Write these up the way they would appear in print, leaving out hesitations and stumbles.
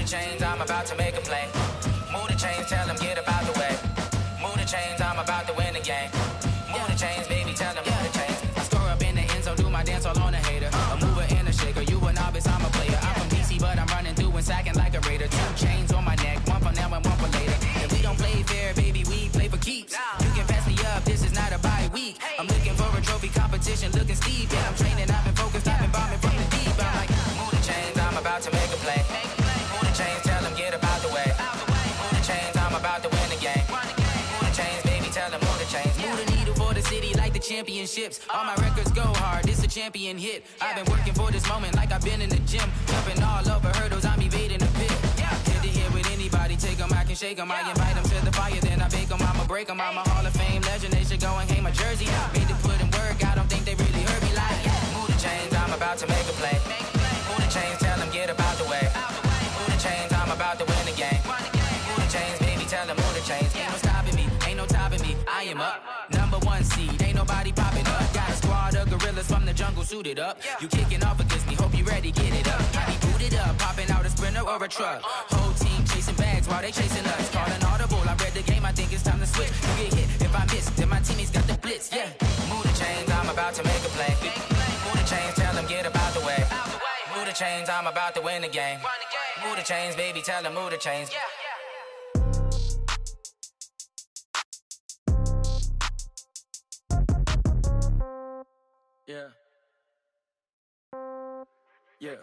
chains, I'm about to make a play. Move the chains, tell them get up out the way. Move the chains, I'm about to win the game. Move the chains, baby, tell them move the chains. I score up in the end zone, do my dance all on a hater. A mover and a shaker, you a novice, I'm a player. I'm from DC, but I'm running through and sacking like a raider. 2 chains on my neck, one for now and one for later. If we don't play fair, baby, we play for keeps. You can pass me up, this is not a bye week. I'm looking for a trophy competition, looking steep. Yeah, I'm training, I've been focused, I've been bombing from the deep. I'm like, move the chains, I'm about to make a play. Move the chains, tell them get up out the way. Move the chains, I'm about to win the game. Move the chains, baby, tell them move the chains. Move the needle for the city like the championships. All my records go hard, this a champion hit. I've been working for this moment like I've been in the gym. Jumping all over hurdles, I'm evading the pit. Hit the hit with anybody, take them, I can shake them. I invite them to the fire, then I bake them, I'ma break them. I'm a Hall of Fame legend, they should go and hang my jersey. Made to put in work, I don't think they really heard me like, move the chains, I'm about to make a play. Move the chains, tell them get up out the way. Move the chains, I'm about to win the game. Move the chains, baby, tell them move the chains. Ain't no stopping me, ain't no topping me, I am up. Number 1 seed, ain't nobody popping up. Got a squad of gorillas from the jungle suited up. You kicking off against me, hope you ready, get it up. I be booted up, popping out a Sprinter or a truck. Whole team chasing bags while they chasing us. Calling audible, I read the game, I think it's time to switch. You get hit if I miss, then my teammates got the blitz, yeah. Move the chains, I'm about to make a play. Move the chains, tell them get up out the way. Move the chains, I'm about to win the game. Move the chains, baby, tell them move the chains. Yeah. Yeah.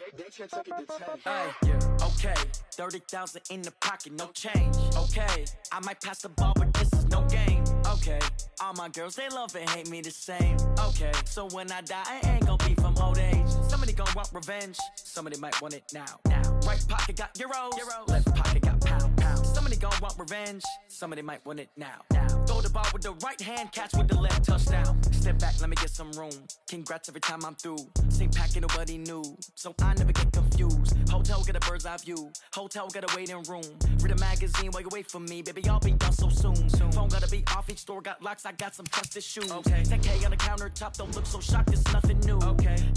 Hey, yeah. Okay, 30,000 in the pocket, no change. Okay, I might pass the ball, but this is no game. Okay, all my girls, they love and hate me the same. Okay, so when I die, I ain't gon' be from old age. Somebody gon' want revenge, somebody might want it now. Right pocket got euros, left pocket got pound. Somebody gon' want revenge, somebody might want it now. Throw the ball with the right hand, catch with the left, touchdown. Step back, let me get some room. Congrats every time I'm through. Same packet, nobody knew, so I never get confused. Hotel got a bird's eye view, hotel got a waiting room. Read a magazine while you wait for me, baby, I'll be done so soon. Phone gotta be off, each store got locks, I got some trusted shoes. 10K on the countertop, don't look so shocked, it's nothing new.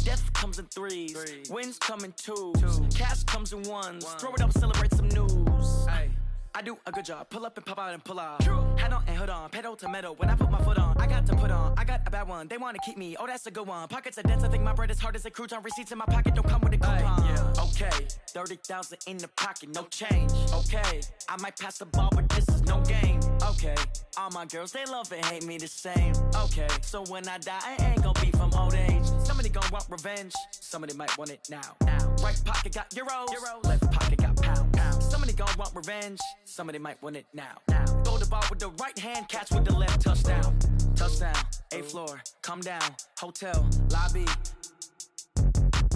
Death comes in threes, wins come in twos, cash comes in ones. Throw it up, celebrate some news. I do a good job, pull up and pop out and pull out. Head on and hood on, pedal to metal. When I put my foot on, I got to put on. I got a bad one, they wanna keep me, oh that's a good one. Pockets are dense, I think my bread is hard as a crouton. Receipts in my pocket don't come with a coupon. Okay, 30,000 in the pocket, no change. Okay, I might pass the ball, but this is no game. Okay, all my girls, they love and hate me the same. Okay, so when I die, I ain't gon' be from old age. Somebody gon' want revenge, somebody might want it now. Right pocket got euros, left pocket got pound. Somebody gon' want revenge, somebody might want it now. Throw the ball with the right hand, catch with the left, touchdown. Touchdown, 8th floor, come down, hotel, lobby.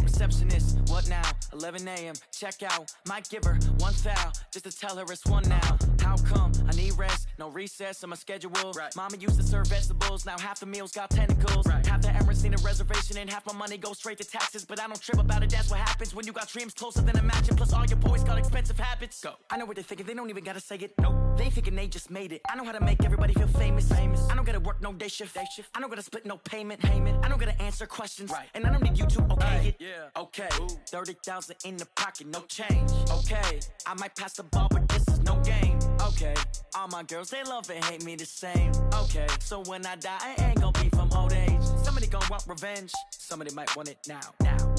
Receptionist, what now? 11 a.m. check out. Might give her one foul just to tell her it's one now. How come? I need rest, no recess on my schedule. Mama used to serve vegetables, now half the meals got tentacles. Half the errands need a reservation and half my money goes straight to taxes. But I don't trip about it, that's what happens when you got dreams closer than a mansion. Plus all your boys got expensive habits. Go. I know what they're thinking, they don't even gotta say it. Nope. They thinking they just made it. I know how to make everybody feel famous. I don't gotta work no day shift. I don't gotta split no payment. I don't gotta answer questions. And I don't need you to okay it. Okay, 30,000 in the pocket, no change. Okay, I might pass the ball, but this is no game. Okay, all my girls, they love and hate me the same. Okay, so when I die, I ain't gon' be from old age. Somebody gon' want revenge, somebody might want it now.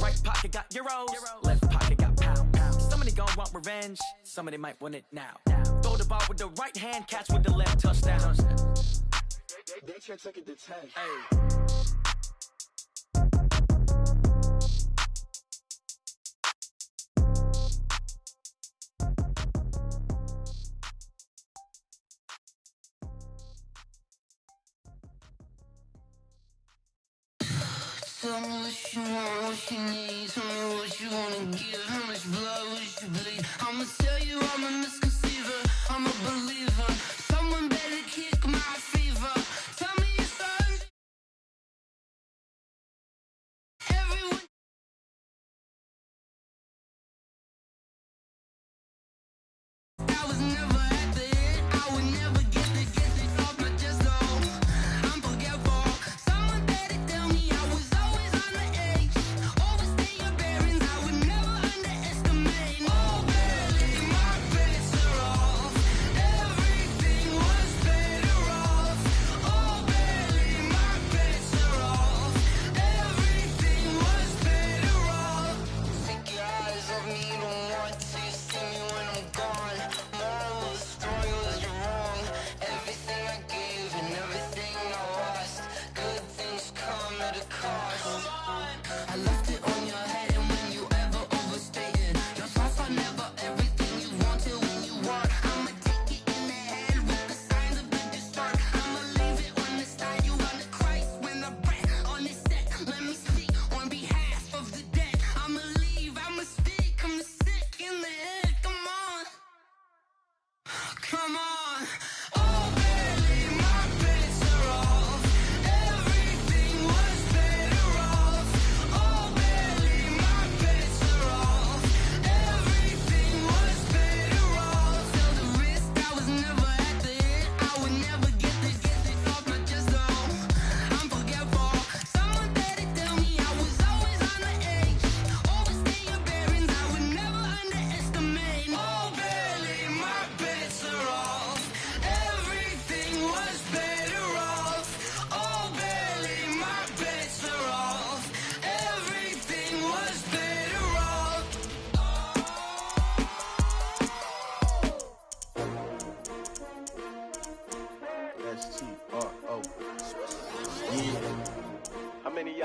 Right pocket got euros, left pocket got pound. Somebody gon' want revenge, somebody might want it now. Throw the ball with the right hand, catch with the left, touchdown. They can't take it to 10. Tell me what you want, what you need. Tell me what you wanna give. How much blood would you bleed? I'ma tell you I'm a misconceiver. I'm a believer. Someone better kick my fever. Tell me it's everyone. I was never at the end. I would never get this off my chest though. I'm forgetful. Someone better tell me I was always on the edge. Overstay your bearings. I would never underestimate. Oh, barely.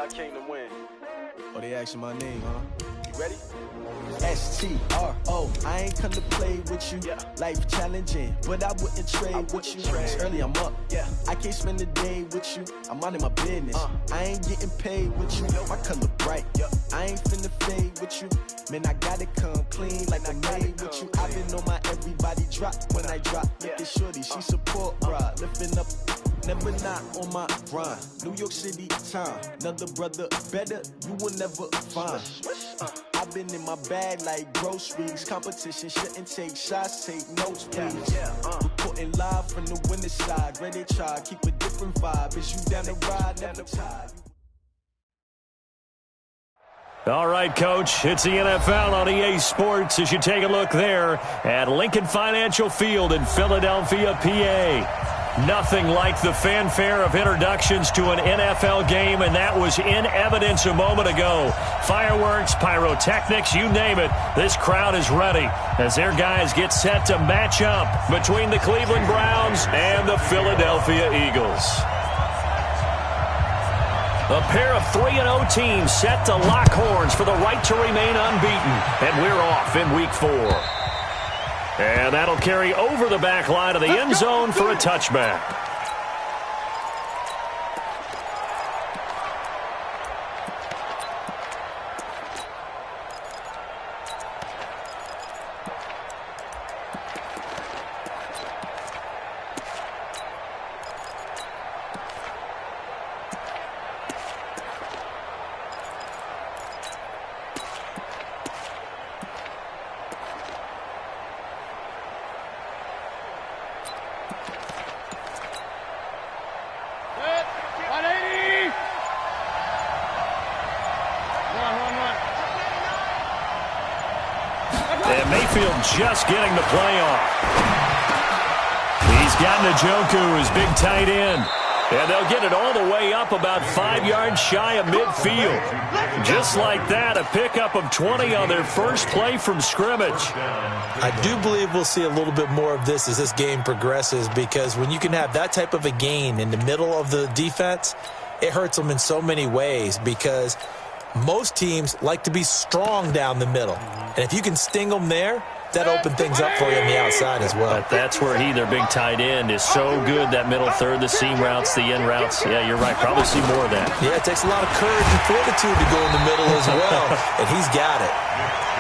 I came to win. Oh, they asking my name, huh? You ready? STRO, I ain't come to play with you. Yeah. Life challenging, but I wouldn't trade with you. It's early, I'm up. Yeah. I can't spend the day with you. I'm minding my business. I ain't getting paid with you. My color bright. Yep. I ain't finna fade with you. Man, I gotta come clean like I made with you. I've been on my everybody drop when I drop. Look at shorty, she support rod. Lifting up, never not on my grind. New York City time, another brother better, you will never find. I've been in my bag like groceries. Competition shouldn't take shots, take notes, please. Reporting live from the winning side. Ready to try, keep a different vibe. Is you down the ride, never tired. All right, Coach, it's the NFL on EA Sports as you take a look there at Lincoln Financial Field in Philadelphia, PA. Nothing like the fanfare of introductions to an NFL game, and that was in evidence a moment ago. Fireworks, pyrotechnics, you name it. This crowd is ready as their guys get set to match up between the Cleveland Browns and the Philadelphia Eagles. A pair of 3-0 teams set to lock horns for the right to remain unbeaten, and we're off in Week 4. And that'll carry over the back line of the end zone for a touchback. And Mayfield just getting the play off. He's got Njoku, his big tight end. And they'll get it all the way up about 5 yards shy of midfield. Just like that, a pickup of 20 on their first play from scrimmage. I do believe we'll see a little bit more of this as this game progresses, because when you can have that type of a gain in the middle of the defense, it hurts them in so many ways, because most teams like to be strong down the middle. And if you can sting them there, that opened things up for you on the outside as well. But that's where their big tight end, is so good, that middle third, the seam routes, the in routes. Yeah, you're right. Probably see more of that. Yeah, it takes a lot of courage and fortitude to go in the middle as well, and he's got it.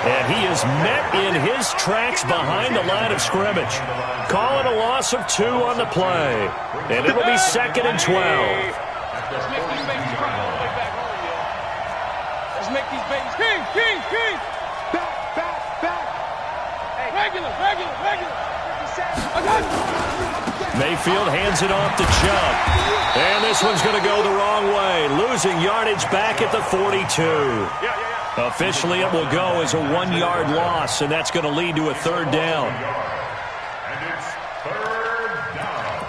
And he is met in his tracks behind the line of scrimmage. Call it a loss of 2 on the play. And it'll be 2nd and 12. Let's make these babies cry all the way back home, yo. Let's make these babies king. Back. Hey, regular. I got it. Mayfield hands it off to Chubb. And this one's going to go the wrong way. Losing yardage back at the 42. Yeah. Officially, it will go as a 1-yard loss, and that's going to lead to a 3rd down. And it's 3rd down.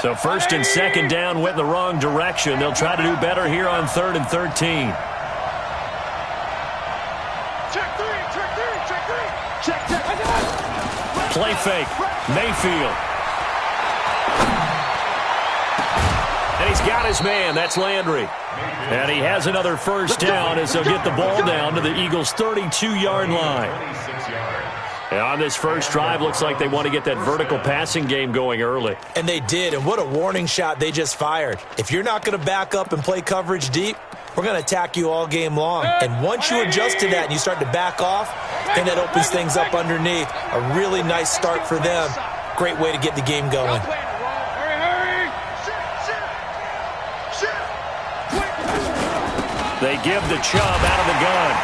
So 1st and 2nd down went in the wrong direction. They'll try to do better here on 3rd and 13. Check. Play fake. Mayfield. And he's got his man. That's Landry. And he has another 1st down as they'll get the ball down to the Eagles' 32-yard line. 26 yards. And on this first drive, looks like they want to get that vertical passing game going early. And they did, and what a warning shot they just fired. If you're not going to back up and play coverage deep, we're going to attack you all game long. And once you adjust to that and you start to back off, then that opens things up underneath. A really nice start for them. Great way to get the game going. Hurry. They give the Chubb out of the gun.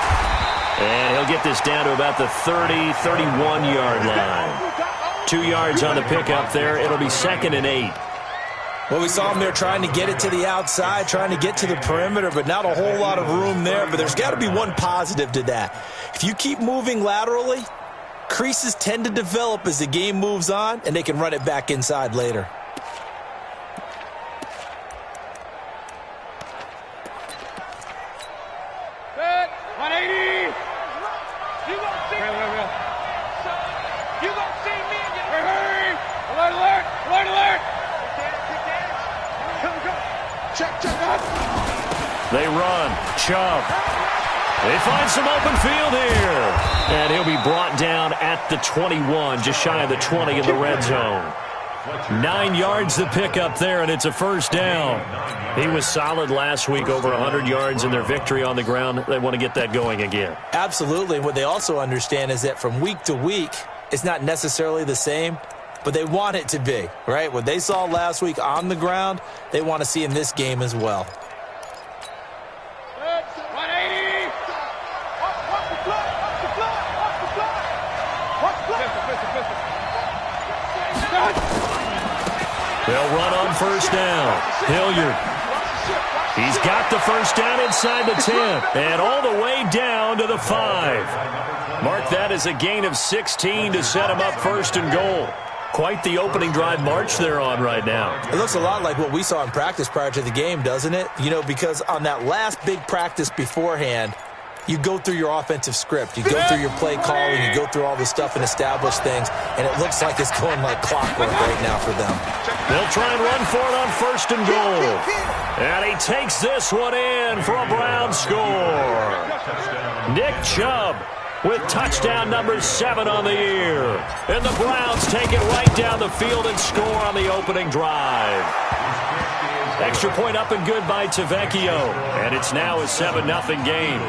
And he'll get this down to about the 31-yard line. 2 yards on the pickup there. It'll be 2nd and 8. Well, we saw him there trying to get it to the outside, trying to get to the perimeter, but not a whole lot of room there. But there's got to be one positive to that. If you keep moving laterally, creases tend to develop as the game moves on, and they can run it back inside later. Set. 180. You gonna see me. You gonna see me again. Hurry! Alert, alert! Alert, alert! Come. Check up. They run. Chubb. They find some open field here. And he'll be brought down at the 21, just shy of the 20 in the red zone. 9 yards to pick up there, and it's a first down. He was solid last week, over 100 yards in their victory on the ground. They want to get that going again. Absolutely. What they also understand is that from week to week, it's not necessarily the same, but they want it to be, right? What they saw last week on the ground, they want to see in this game as well. 180! Watch the fly! They'll run on first down. Hilliard. He's got the first down inside the 10 and all the way down to the 5. Mark that as a gain of 16 to set him up first and goal. Quite the opening drive march they're on right now. It looks a lot like what we saw in practice prior to the game, doesn't it? You know, because on that last big practice beforehand, you go through your offensive script. You go through your play calling. You go through all the stuff and establish things, and it looks like it's going like clockwork right now for them. They'll try and run for it on first and goal. And he takes this one in for a Brown score. Nick Chubb with touchdown number 7 on the year. And the Browns take it right down the field and score on the opening drive. Extra point up and good by Tavecchio. And it's now a 7-0 game.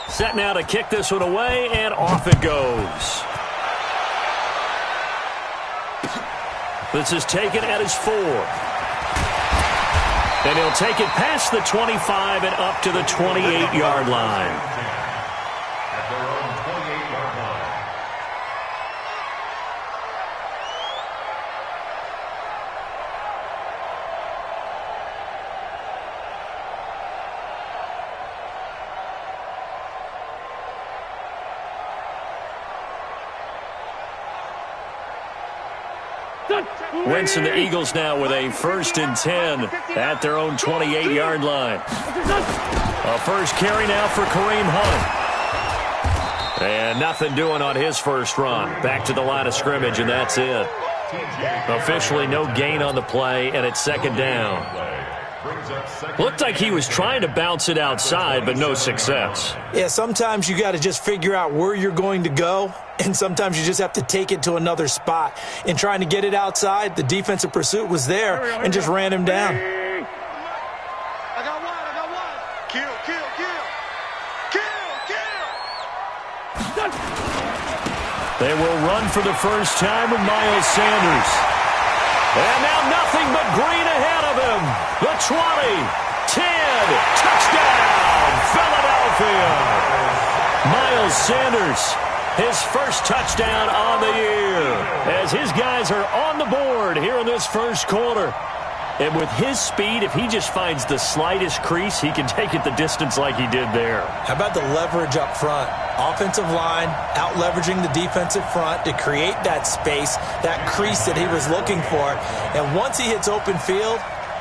Set now to kick this one away, and off it goes. This is taken at his 4. And he'll take it past the 25 and up to the 28-yard line. At their own 28-yard line. Wentz and the Eagles now with a 1st and 10 at their own 28-yard line. A first carry now for Kareem Hunt. And nothing doing on his first run. Back to the line of scrimmage, and that's it. Officially no gain on the play, and it's 2nd down. Looked like he was trying to bounce it outside, but no success. Yeah, sometimes you got to just figure out where you're going to go, and sometimes you just have to take it to another spot. In trying to get it outside, the defensive pursuit was there and just ran him down. I got one. Kill. They will run for the first time with Miles Sanders. And now nothing but green ahead of him. The 20, 10, touchdown, Philadelphia. Miles Sanders, his first touchdown on the year, as his guys are on the board here in this first quarter. And with his speed, if he just finds the slightest crease, he can take it the distance like he did there. How about the leverage up front? Offensive line out-leveraging the defensive front to create that space, that crease that he was looking for. And once he hits open field,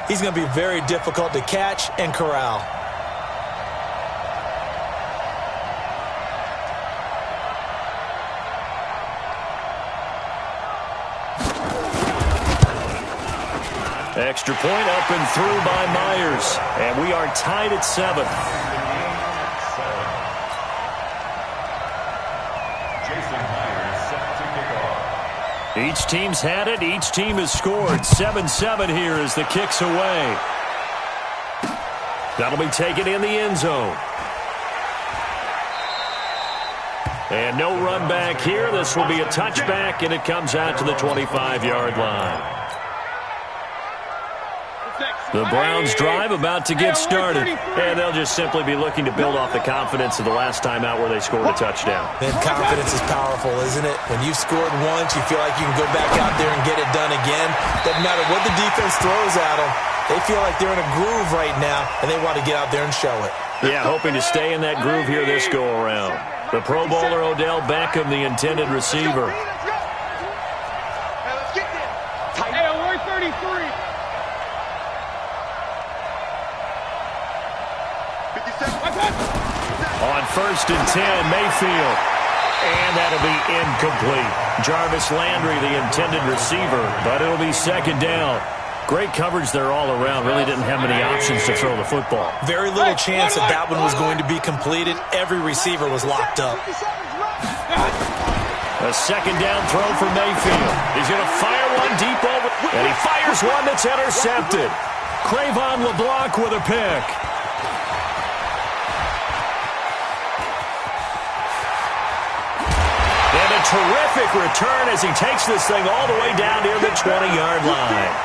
he's going to be very difficult to catch and corral. Extra point up and through by Myers. And we are tied at 7. Jason Myers set to kick off. Each team's had it. Each team has scored. 7-7 here as the kick's away. That'll be taken in the end zone. And no run back here. This will be a touchback, and it comes out to the 25-yard line. The Browns drive about to get started, and they'll just simply be looking to build off the confidence of the last time out where they scored a touchdown. And confidence is powerful, isn't it? When you've scored once, you feel like you can go back out there and get it done again. Doesn't matter what the defense throws at them. They feel like they're in a groove right now, and they want to get out there and show it. Yeah, hoping to stay in that groove here this go-around. The Pro Bowler Odell Beckham, the intended receiver. Hey, alert 33. On 1st and 10, Mayfield. And that'll be incomplete. Jarvis Landry, the intended receiver, but it'll be 2nd down. Great coverage there all around. Really didn't have many options to throw the football. Very little chance that that one was going to be completed. Every receiver was locked up. A 2nd down throw for Mayfield. He's going to fire one deep over, and he fires one that's intercepted. Cravon LeBlanc with a pick. And a terrific return as he takes this thing all the way down near the 20-yard line.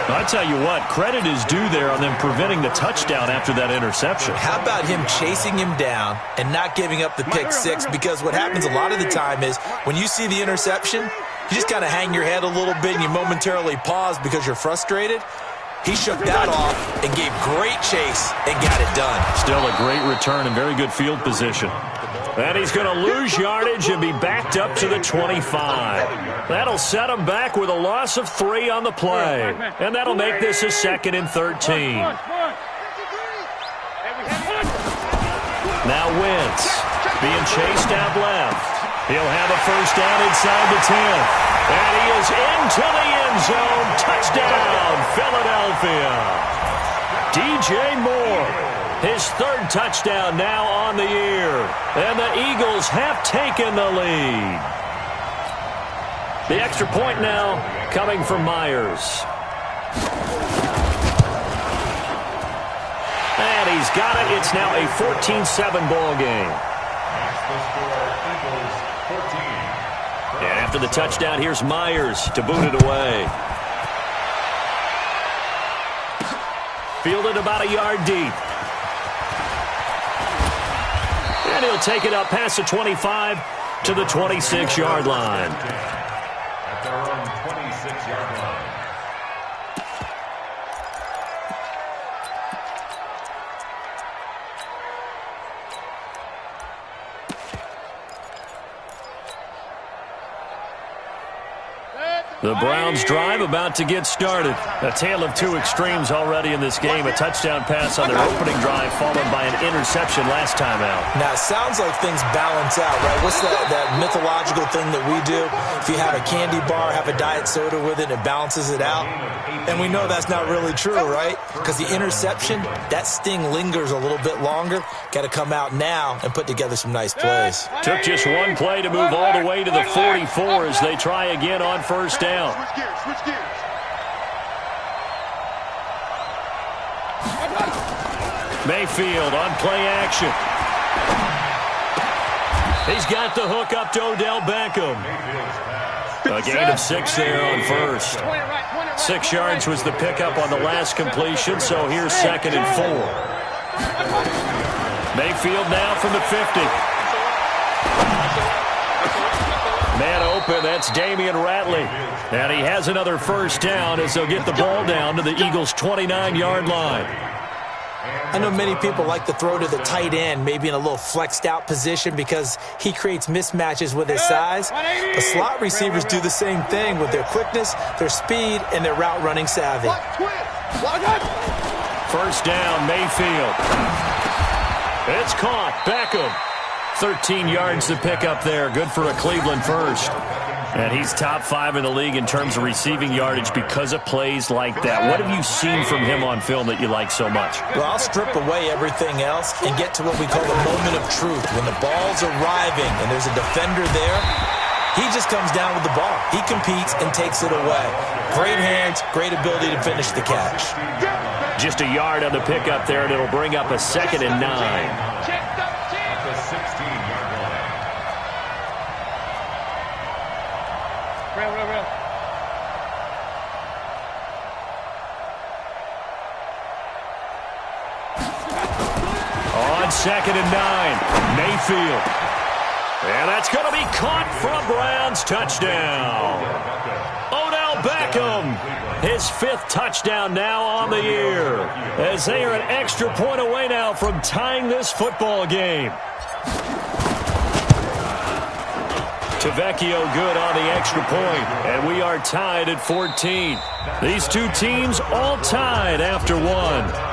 I tell you what, credit is due there on them preventing the touchdown after that interception. How about him chasing him down and not giving up the pick six? Because what happens a lot of the time is when you see the interception, you just kind of hang your head a little bit and you momentarily pause because you're frustrated. He shook that off and gave great chase and got it done. Still a great return and very good field position. And he's going to lose yardage and be backed up to the 25. That'll set him back with a loss of 3 on the play. And that'll make this a 2nd and 13. Now Wentz being chased out left. He'll have a 1st down inside the 10. And he is into the end zone. Touchdown, Philadelphia. DJ Moore. His 3rd touchdown now on the year. And the Eagles have taken the lead. The extra point now coming from Myers. And he's got it. It's now a 14-7 ball game. And after the touchdown, here's Myers to boot it away. Fielded about a yard deep. And he'll take it up past the 25 to the 26-yard line. At their own 26-yard line. The Browns drive about to get started. A tale of 2 extremes already in this game. A touchdown pass on their opening drive followed by an interception last time out. Now, it sounds like things balance out, right? What's that mythological thing that we do? If you have a candy bar, have a diet soda with it, it balances it out. And we know that's not really true, right? Because the interception, that sting lingers a little bit longer. Got to come out now and put together some nice plays. Took just one play to move all the way to the 44 as they try again on 1st down. Switch gears. Mayfield on play action. He's got the hook up to Odell Beckham. A gain of 6 there on 1st. 6 yards was the pickup on the last completion, so here's 2nd and 4. Mayfield now from the 50. Man open, that's Damian Ratley. And he has another 1st down as they'll get the ball down to the Eagles' 29-yard line. I know many people like to throw to the tight end, maybe in a little flexed out position because he creates mismatches with his size. But slot receivers do the same thing with their quickness, their speed, and their route running savvy. 1st down, Mayfield. It's caught. Beckham. 13 yards to pick up there. Good for a Cleveland first. And he's top 5 in the league in terms of receiving yardage because of plays like that. What have you seen from him on film that you like so much? Well, I'll strip away everything else and get to what we call the moment of truth. When the ball's arriving and there's a defender there, he just comes down with the ball. He competes and takes it away. Great hands, great ability to finish the catch. Just a yard on the pickup there, and it'll bring up a 2nd and 9. On 2nd and 9, Mayfield. And that's going to be caught for a Browns touchdown. Odell Beckham, his 5th touchdown now on the year, as they are an extra point away now from tying this football game. Tavecchio good on the extra point, and we are tied at 14. These two teams all tied after one.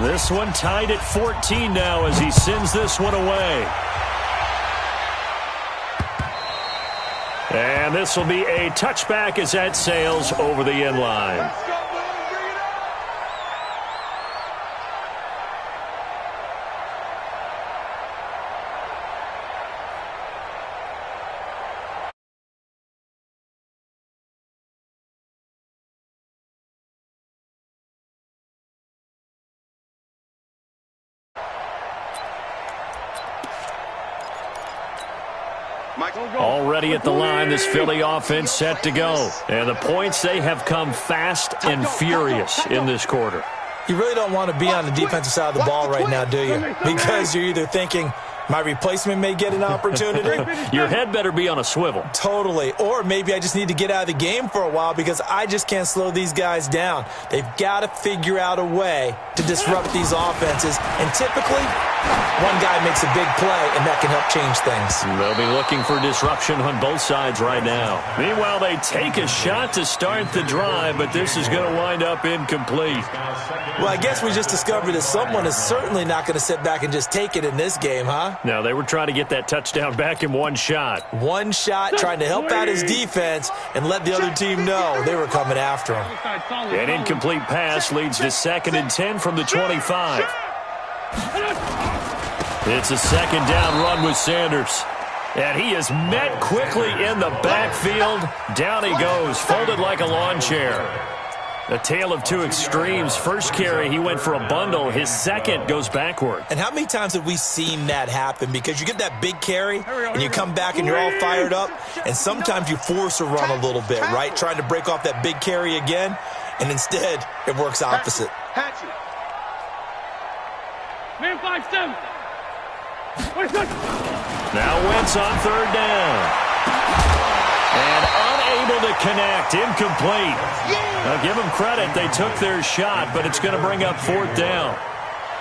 This one tied at 14 now as he sends this one away. And this will be a touchback as that sails over the end line. Already at the line, this Philly offense set to go. And the points, they have come fast and furious in this quarter. You really don't want to be on the defensive side of the ball right now, do you? Because you're either thinking, my replacement may get an opportunity. Your head better be on a swivel. Totally. Or maybe I just need to get out of the game for a while because I just can't slow these guys down. They've got to figure out a way to disrupt these offenses. And typically, one guy makes a big play, and that can help change things. They'll be looking for disruption on both sides right now. Meanwhile, they take a shot to start the drive, but this is going to wind up incomplete. Well, I guess we just discovered that someone is certainly not going to sit back and just take it in this game, huh? No, they were trying to get that touchdown back in one shot. One shot, trying to help out his defense and let the other team know they were coming after him. An incomplete pass leads to 2nd and 10 from the 25. It's a 2nd down run with Sanders. And he is met quickly in the backfield. Down he goes, folded like a lawn chair. A tale of two extremes. First carry, he went for a bundle. His second goes backward. And how many times have we seen that happen? Because you get that big carry, and you come back and you're all fired up, and sometimes you force a run a little bit, right? Trying to break off that big carry again, and instead it works opposite. Man 5-7. Now Wentz on 3rd down. And unable to connect, incomplete. Now give them credit, they took their shot, but it's going to bring up 4th down.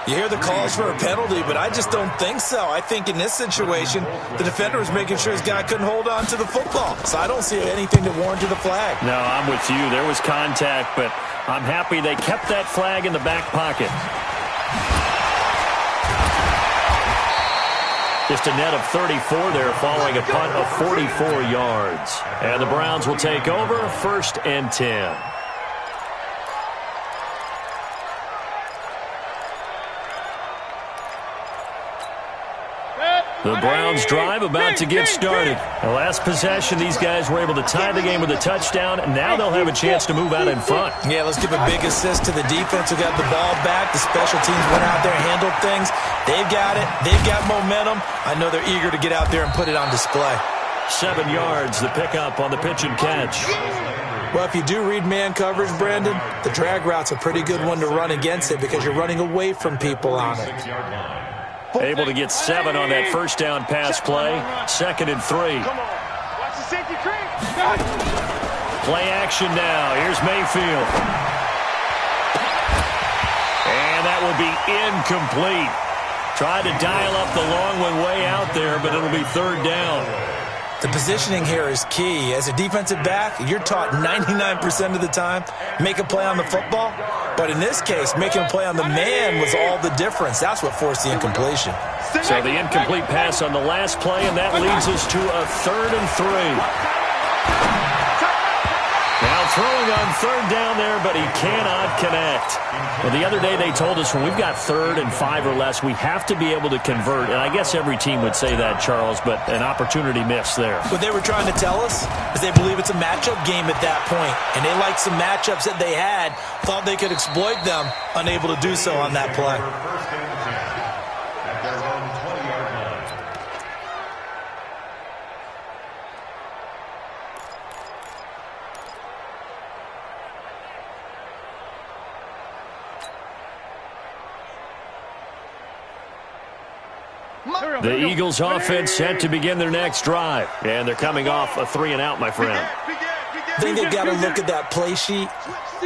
You hear the calls for a penalty, but I just don't think so. I think in this situation, the defender was making sure his guy couldn't hold on to the football. So I don't see anything to warrant the flag. No, I'm with you. There was contact, but I'm happy they kept that flag in the back pocket. Just a net of 34 there following a punt of 44 yards. And the Browns will take over 1st and 10. The Browns drive about to get started. The last possession, these guys were able to tie the game with a touchdown, and now they'll have a chance to move out in front. Yeah, let's give a big assist to the defense who got the ball back. The special teams went out there and handled things. They've got it. They've got momentum. I know they're eager to get out there and put it on display. 7 yards, the pickup on the pitch and catch. Well, if you do read man coverage, Brandon, the drag route's a pretty good one to run against it because you're running away from people on it. Able to get 7 on that first down pass play. 2nd and 3. Play action now. Here's Mayfield. And that will be incomplete. Tried to dial up the long one way out there, but it'll be 3rd down. The positioning here is key. As a defensive back, you're taught 99% of the time, make a play on the football. But in this case, making a play on the man was all the difference. That's what forced the incompletion. So the incomplete pass on the last play, and that leads us to a 3rd and 3. Now throwing on third down there, but he cannot connect. Well, the other day they told us when we've got 3rd and 5 or less, we have to be able to convert. And I guess every team would say that, Charles, but an opportunity missed there. What they were trying to tell us is they believe it's a matchup game at that point. And they liked some matchups that they had, thought they could exploit them, unable to do so on that play. First and 10 at their own 20-yard line. The Eagles offense set to begin their next drive. And they're coming off a 3-and-out, my friend. I think they've got to look at that play sheet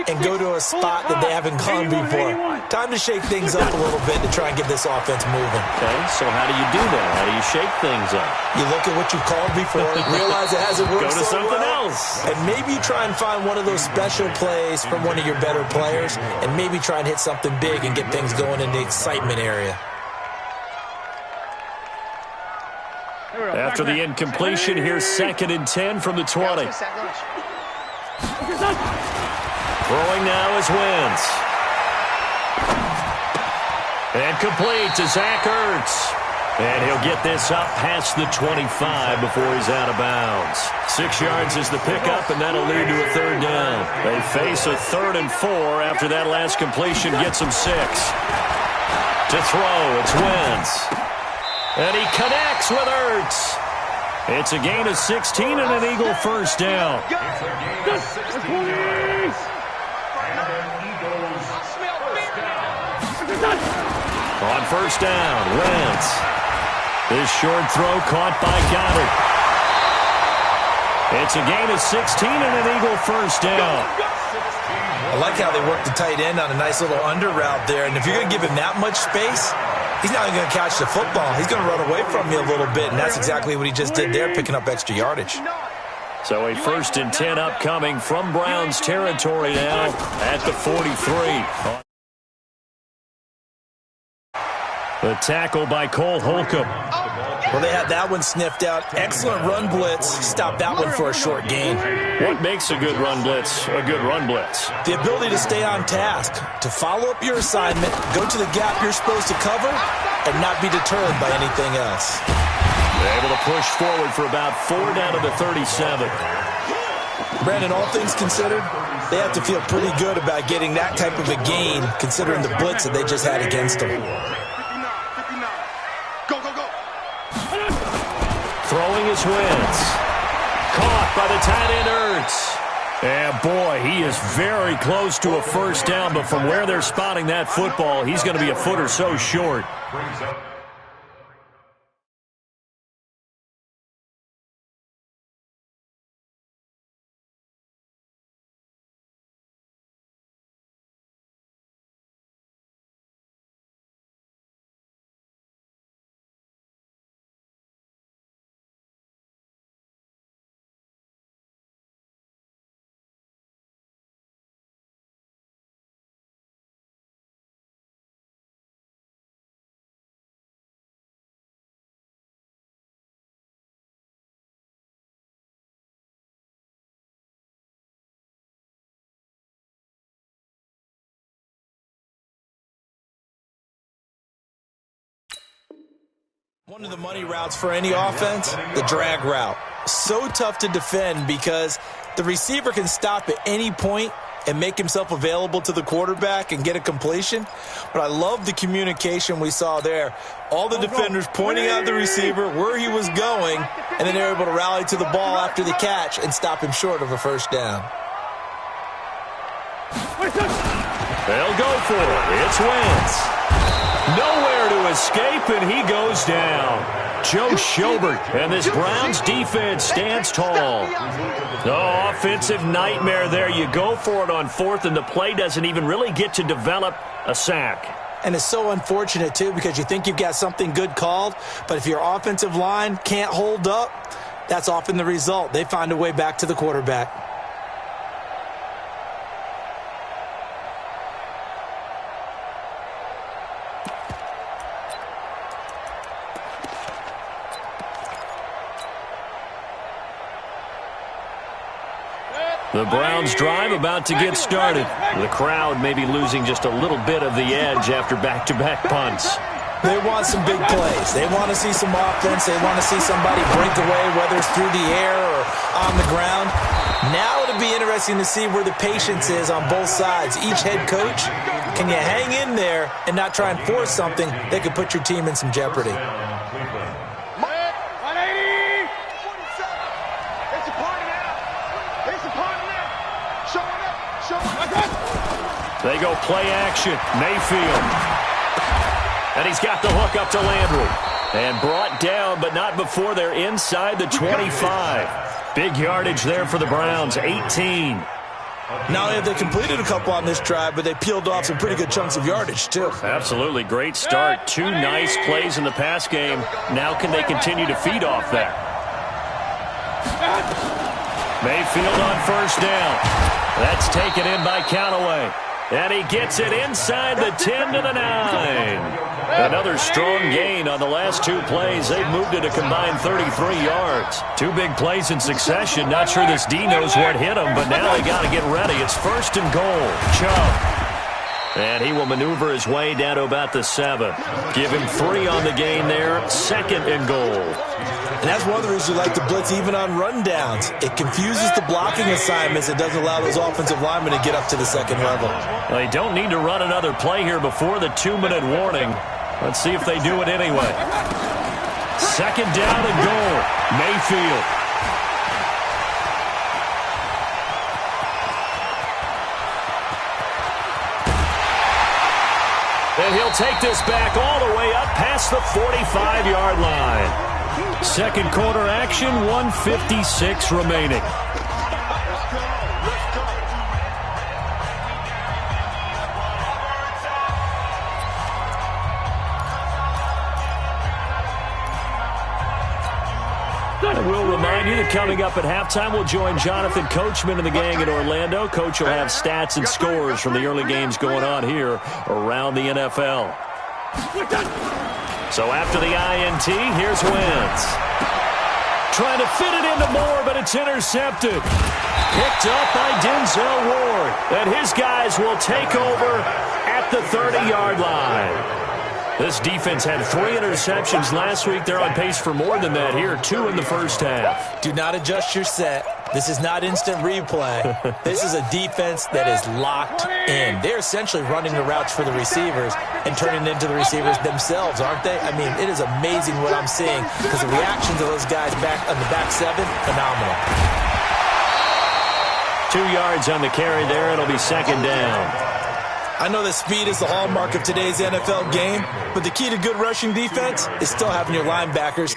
and go to a spot that they haven't gone before. Time to shake things up a little bit to try and get this offense moving. Okay, so how do you do that? How do you shake things up? You look at what you've called before, realize it hasn't worked Go to so something well, else. and maybe you try and find one of those special plays from one of your better players, and maybe try and hit something big and get things going in the excitement area. After the incompletion, here's 2nd and 10 from the 20. Throwing now is Wentz. And complete to Zach Ertz. And he'll get this up past the 25 before he's out of bounds. 6 yards is the pickup, and that'll lead to a 3rd down. They face a 3rd and 4 after that last completion gets them 6. To throw, it's Wentz. And he connects with Ertz. It's a gain of 16 and an Eagle first down. It's a gain of 16 yards. And an Eagles first down. On first down, Wentz. This short throw caught by Goddard. It's a gain of 16 and an Eagle first down. I like how they work the tight end on a nice little under route there, and if you're going to give him that much space, he's not even going to catch the football. He's going to run away from you a little bit, and that's exactly what he just did there, picking up extra yardage. So a 1st and 10 upcoming from Browns territory now at the 43. The tackle by Cole Holcomb. Well, they had that one sniffed out. Excellent run blitz. Stopped that one for a short gain. What makes a good run blitz a good run blitz? The ability to stay on task, to follow up your assignment, go to the gap you're supposed to cover, and not be deterred by anything else. They're able to push forward for about 4 down to the 37. Brandon, all things considered, they have to feel pretty good about getting that type of a gain, considering the blitz that they just had against them. Throwing his Wentz. Caught by the tight end Ertz. And boy, he is very close to a first down, but from where they're spotting that football, he's going to be a foot or so short. Brings up One of the money routes for any offense, the drag route. So tough to defend because the receiver can stop at any point and make himself available to the quarterback and get a completion. But I love the communication we saw there. All the defenders pointing out the receiver, where he was going, and then they were able to rally to the ball after the catch and stop him short of a first down. They'll go for it. It's Wentz. Nowhere to escape, and he goes down. Joe Schobert, and this Browns defense stands tall. Oh, offensive nightmare there. You go for it on 4th, and the play doesn't even really get to develop a sack. And it's so unfortunate, too, because you think you've got something good called, but if your offensive line can't hold up, that's often the result. They find a way back to the quarterback. The Browns drive about to get started. The crowd may be losing just a little bit of the edge after back-to-back punts. They want some big plays. They want to see some offense. They want to see somebody break away, whether it's through the air or on the ground. Now it'll be interesting to see where the patience is on both sides. Each head coach, can you hang in there and not try and force something that could put your team in some jeopardy? 180! It's a party now! It's a party now! Showing up! Showing up! They go play action. Mayfield. And he's got the hook up to Landry. And brought down, but not before they're inside the 25. Big yardage there for the Browns, 18. Not only have they completed a couple on this drive, but they peeled off some pretty good chunks of yardage, too. Absolutely great start. 2 nice plays in the pass game. Now can they continue to feed off that? Mayfield on first down. That's taken in by Callaway. And he gets it inside the 10 to the 9. Another strong gain on the last 2 plays. They've moved it a combined 33 yards. 2 big plays in succession. Not sure this D knows what hit him, but now they got to get ready. It's 1st and goal. Chubb. And he will maneuver his way down to about the 7. Give him 3 on the gain there. 2nd and goal. And that's one of the reasons you like to blitz even on rundowns. It confuses the blocking assignments. It doesn't allow those offensive linemen to get up to the 2nd level. Well, they don't need to run another play here before the 2-minute warning. Let's see if they do it anyway. 2nd down and goal. Mayfield. And he'll take this back all the way up past the 45-yard line. 2nd quarter action, 1:56 remaining. I will remind you that coming up at halftime, we'll join Jonathan Coachman and the gang in Orlando. Coach will have stats and scores from the early games going on here around the NFL. So after the INT, here's Wentz. Trying to fit it into Moore, but it's intercepted. Picked up by Denzel Ward. And his guys will take over at the 30-yard line. This defense had 3 interceptions last week. They're on pace for more than that here, 2 in the first half. Do not adjust your set. This is not instant replay. This is a defense that is locked in. They're essentially running the routes for the receivers and turning into the receivers themselves, aren't they? I mean, it is amazing what I'm seeing because the reactions of those guys back on the back 7, phenomenal. 2 yards on the carry there. It'll be 2nd down. I know that speed is the hallmark of today's NFL game, but the key to good rushing defense is still having your linebackers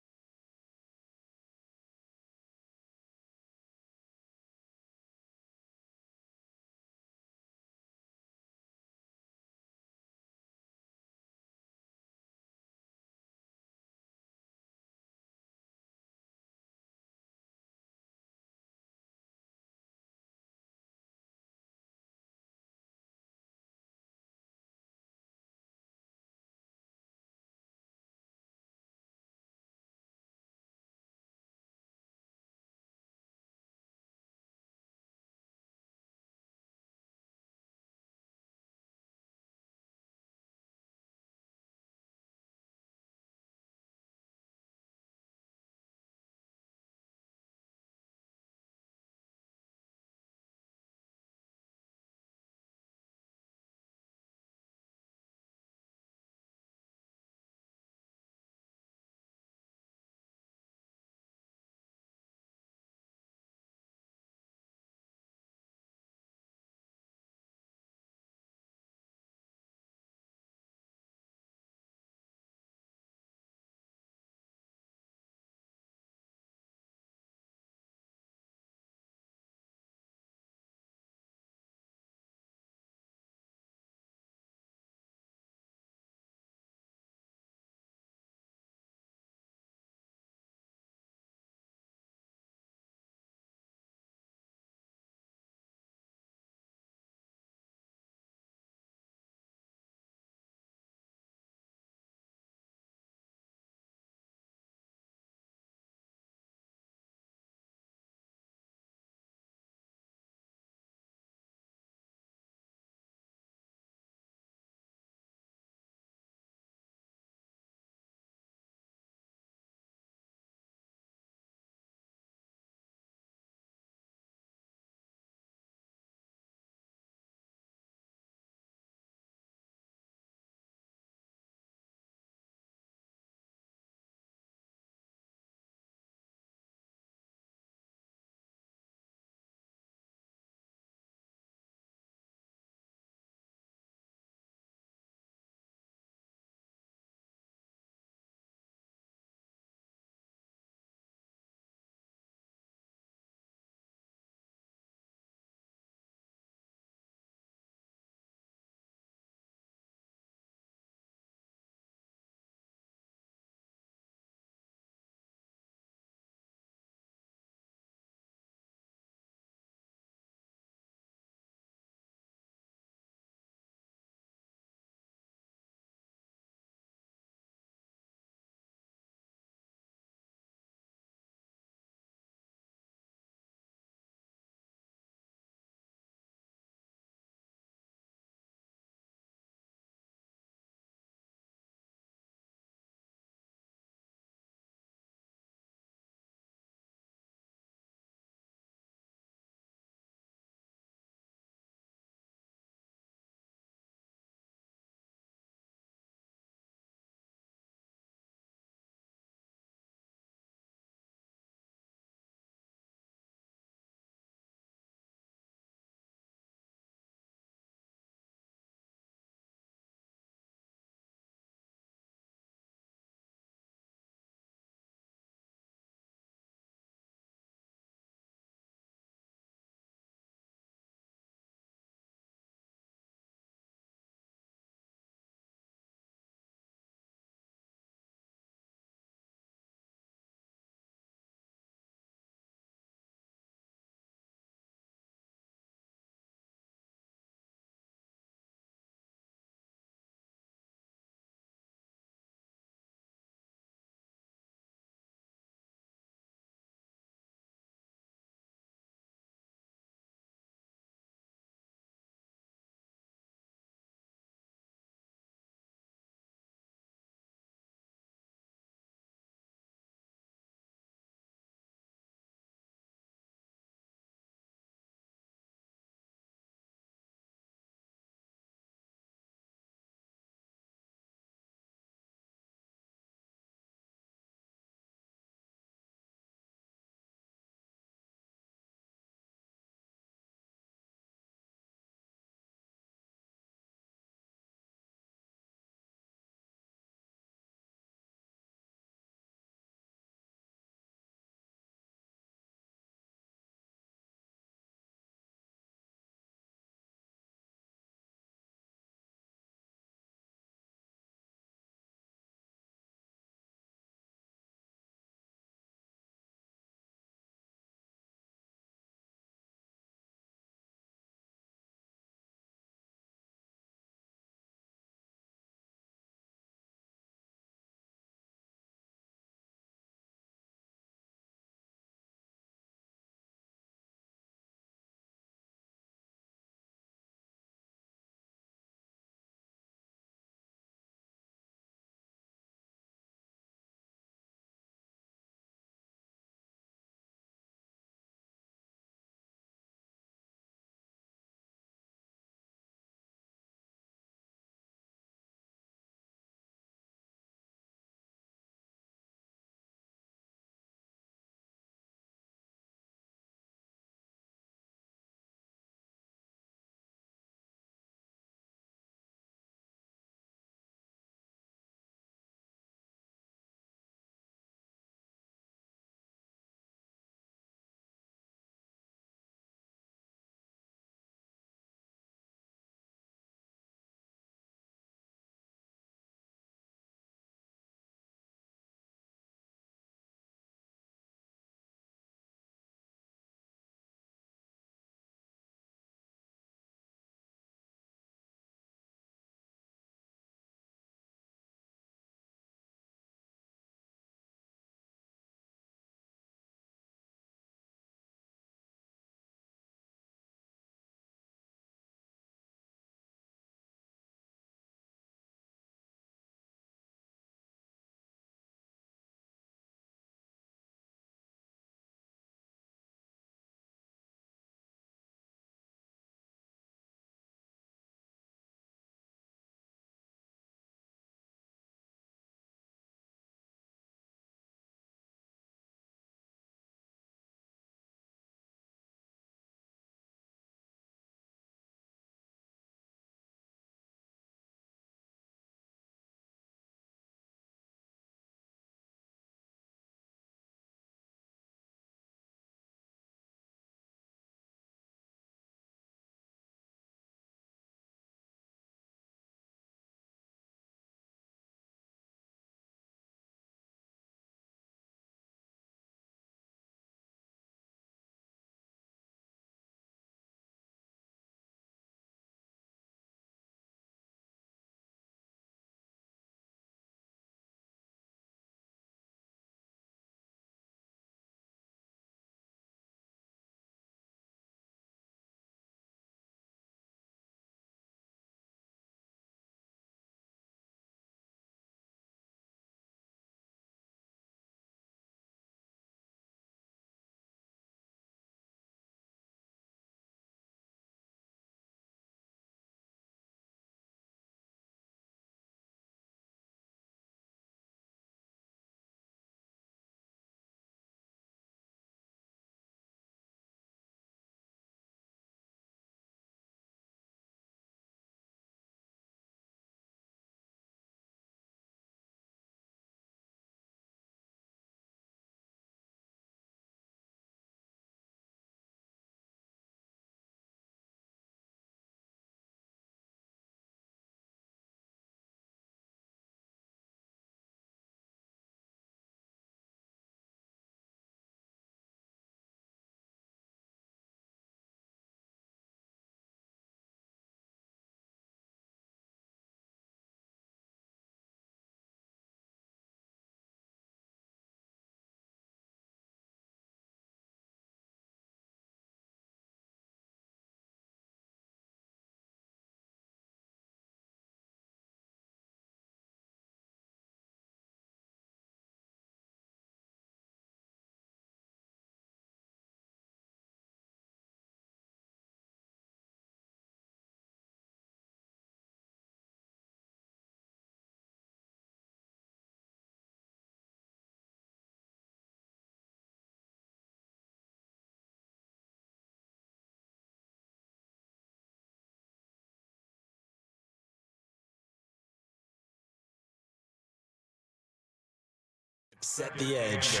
Set the edge.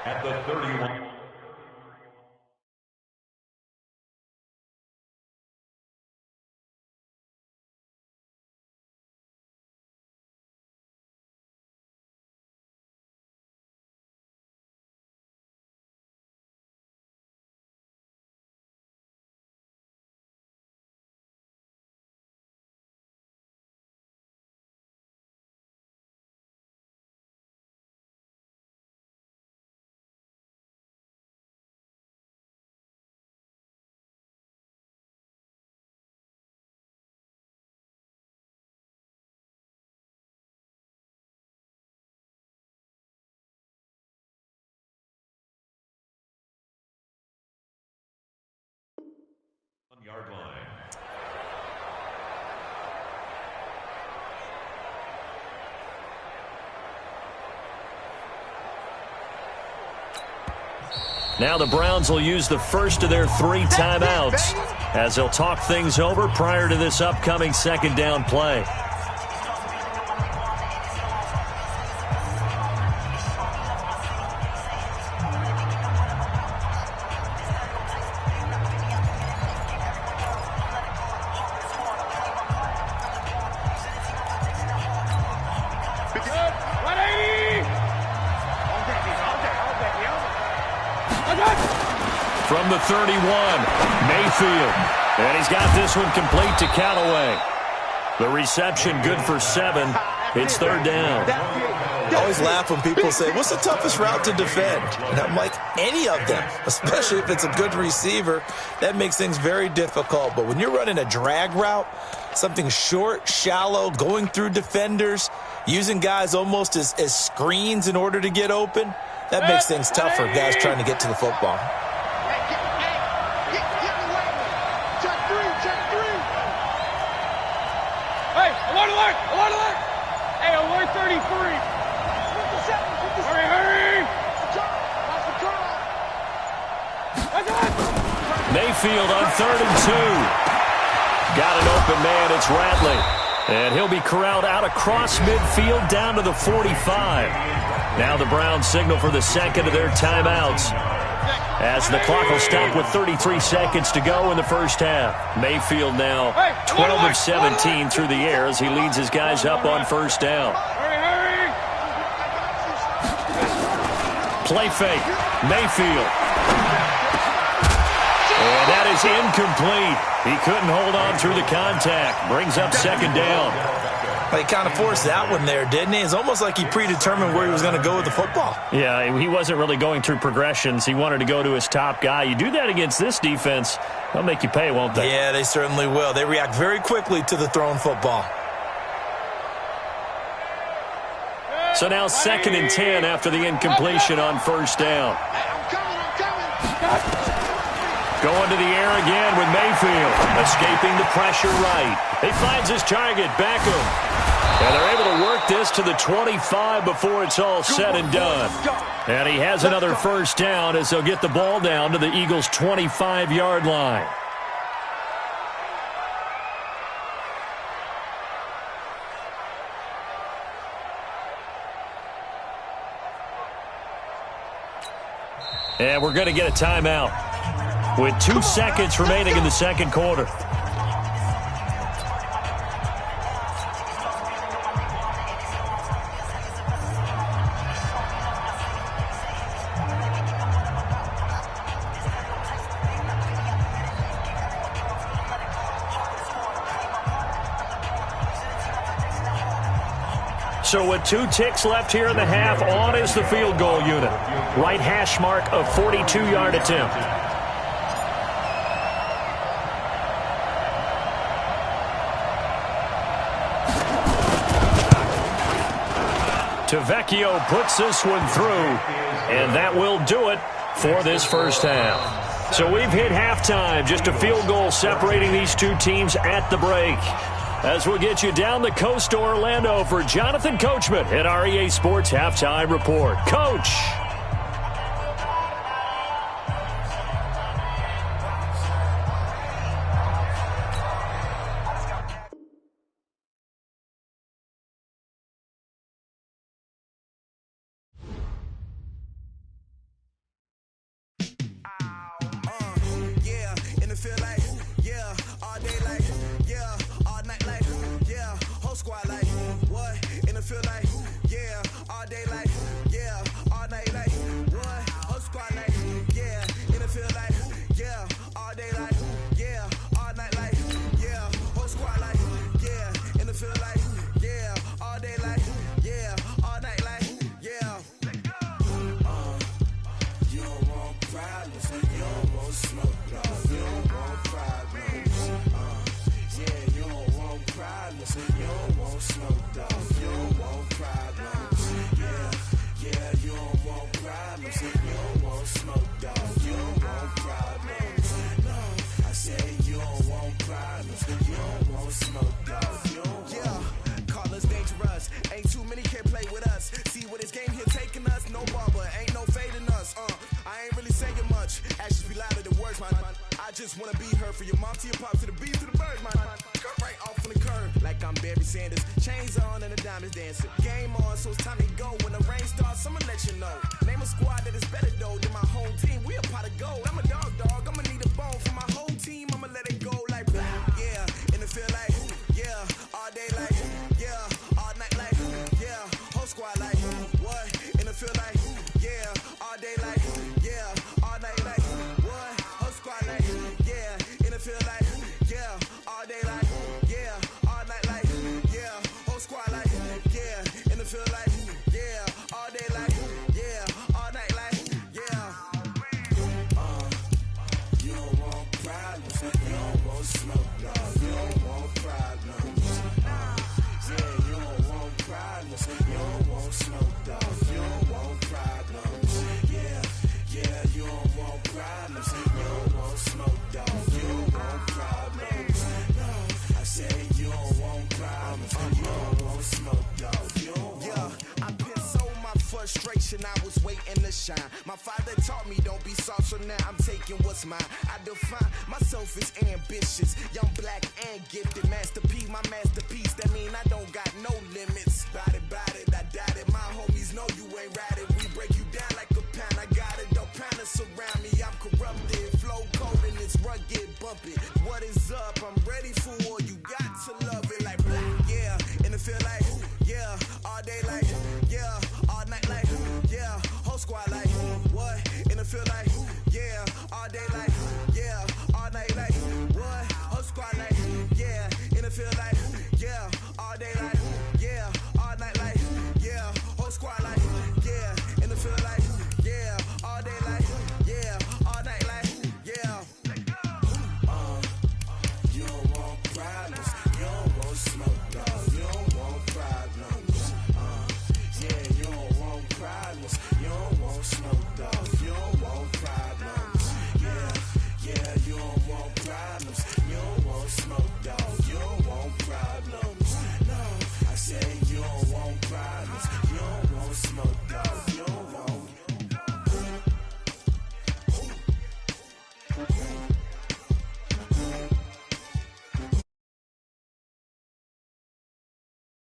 At the 31. Yard line. Now the Browns will use the first of their 3 timeouts as they'll talk things over prior to this upcoming second down play. From the 31, Mayfield. And he's got this one complete to Callaway. The reception good for 7. It's third down. I always laugh when people say, what's the toughest route to defend? And I'm like, any of them, especially if it's a good receiver. That makes things very difficult. But when you're running a drag route, something short, shallow, going through defenders, using guys almost as screens in order to get open, that makes things tough for guys trying to get to the football. Alert! Hey, alert 33! 57, 57. Hurry! Mayfield on 3rd and 2. Got an open man, it's Ratley. And he'll be corralled out across midfield down to the 45. Now the Browns signal for the second of their timeouts, as the clock will stop with 33 seconds to go in the first half. Mayfield now 12 of 17 through the air as he leads his guys up on first down. Play fake. Mayfield. And that is incomplete. He couldn't hold on through the contact. Brings up second down. He kind of forced that one there, didn't he? It's almost like he predetermined where he was going to go with the football. Yeah, he wasn't really going through progressions. He wanted to go to his top guy. You do that against this defense, they'll make you pay, won't they? Yeah, they certainly will. They react very quickly to the thrown football. So now 2nd and 10 after the incompletion on first down. Going to the air again with Mayfield. Escaping the pressure right. He finds his target, Beckham. And they're able to work this to the 25 before it's all said and done. And he has another first down as they'll get the ball down to the Eagles' 25-yard line. And we're going to get a timeout with 2 seconds remaining in the second quarter. So with 2 ticks left here in the half, on is the field goal unit. Right hash mark of 42-yard attempt. Tavecchio puts this one through, and that will do it for this first half. So we've hit halftime, just a field goal separating these 2 teams at the break. As we'll get you down the coast to Orlando for Jonathan Coachman at our EA Sports Halftime Report. Coach. feel like, yeah, all day like, yeah, all night like, what? Whole squad like, yeah, in the feel like, yeah, all day like, yeah, all night like, yeah, whole squad like, yeah, in the feel like, yeah, all day like, yeah, all night like, yeah. You don't want problems, you don't want smoke, dog. You don't want problems. Yeah, you don't want problems, you don't want smoke, dog. You don't want problems. Yeah, you don't want problems, you don't want smoke, dog. You don't want problems. No, I said you don't want problems, you don't want smoke, dog. You don't call us dangerous. Ain't too many can play with us. See what this game here taking us? No barber, ain't no fading us. I ain't really saying much. Actions be louder than words, man. I just wanna be heard. For your mom to your pop to the beat to the bird, man. Cut right off on the curb, like I'm Barry Sanders. Chains on and the diamonds dancing. Game on, so it's time to go. When the rain starts, I'ma let you know. Name a squad that is better though than my home team. We a pot of gold. I'm a dog. I'ma need a bone for my whole team. I'ma let it go like blah. Yeah, and it feel like yeah, all day like yeah, all night like yeah, whole squad like what? And it feel like yeah, all day like yeah, all night like what? Whole squad like yeah, and it feel like yeah, all day like yeah, all night like yeah, whole squad like yeah, and it feel like yeah, all day like yeah, all night like yeah. You don't want problems, you don't want smoke, dog. You don't want problems. Yeah, you don't want problems, you don't want smoke, dog. You don't want problems. Yeah, you don't want problems, you don't want smoke, dog. You don't want problems. No, I said you don't want problems, you don't want smoke, dog. You don't want. I pissed so my frustration, I was waiting to shine. My father taught me don't be soft, so now I'm taking what's mine. I define myself as ambitious, young, black, and gifted. Master P, my masterpiece, that